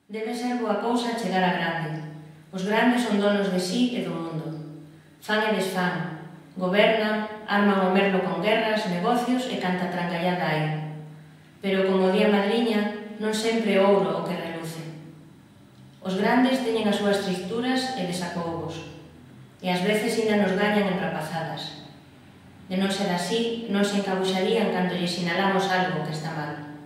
Debe ser boa cousa chegar a grande. Os grandes son donos de si e do mundo. Fan e desfan, gobernan, arman o merlo con guerras, negocios e canta trancallada hai. Pero, como di a madriña, non sempre é ouro o que reluce. Os grandes teñen as súas tristuras e desacougos, e ás veces ainda nos gañan en rapazadas. De non ser así, non se encabuxarían cando lle sinalamos algo que está mal.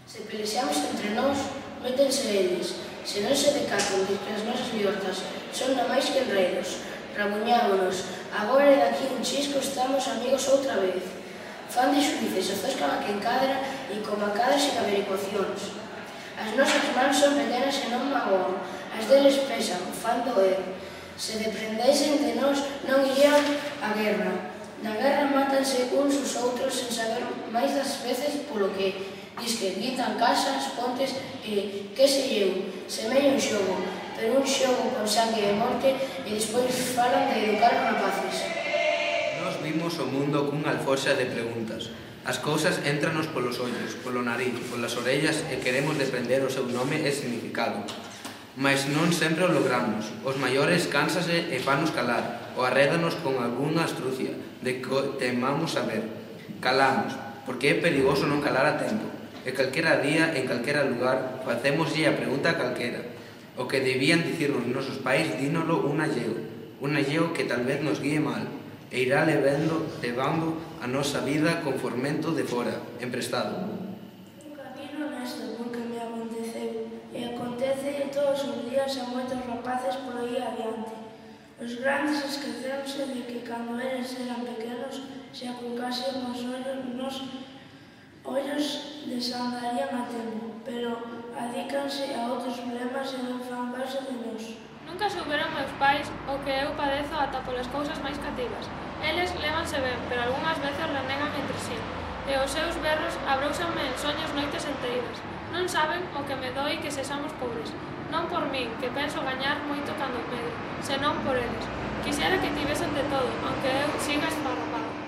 Se pelexamos entre nós, métense eles. Se non se decatan que as nosas liortas son na máis que enredos, rabuñámonos. Agora e daqui un chisco estamos amigos outra vez. Fan de xuíces, ofescan a quen cadra e como a cadra sen averiguacións. As nosas mans son pequenas e non magoan, as deles pesan, fan doer. Se deprendesen de nós non irían a guerra. Na guerra mátanse uns os outros sen saber máis das veces polo que. Disque guitan casas, pontes e, que sei eu, semella un xogo, pero un xogo con sangue e morte e despois falan de educar os rapaces. Nós vimos o mundo cunha alforxa de preguntas. As cousas entranos polos ollos, polo nariz, polas orellas e queremos deprender o seu nome e significado. Mais non sempre o logramos. Os maiores cánsase e fanos calar, ou arrédanos con algunha astrucia de que temamos saber. Calamos, porque é perigoso non calar a tempo. E calquera día, en calquera lugar, facémoslle a pregunta a calquera. O que debían dicirnos nosos pais, dínolo un alleo que tal vez nos guíe mal, e irá levando a nosa vida con formento de fora, emprestado. Un camino honesto, porque me aconteceu, e acontece todos os días a moitos rapaces por aí adiante. Os grandes esqueceronse de que cando eles eran pequenos, se acuncasían os ollos desandarían a tempo, pero adícanse a outros problemas e non fan caso de nós. Nunca souberon meus pais o que eu padezo ata polas cousas máis cativas. Eles lévanse ben, pero algunhas veces renegan entre sí, e os seus berros abróusanme en soños noites enteiras. Non saben o que me doi que sexamos pobres. Non por min, que penso gañar moito cando medo, senón por eles. Quixera que tivesen de todo, aunque eu siga esfarrapado.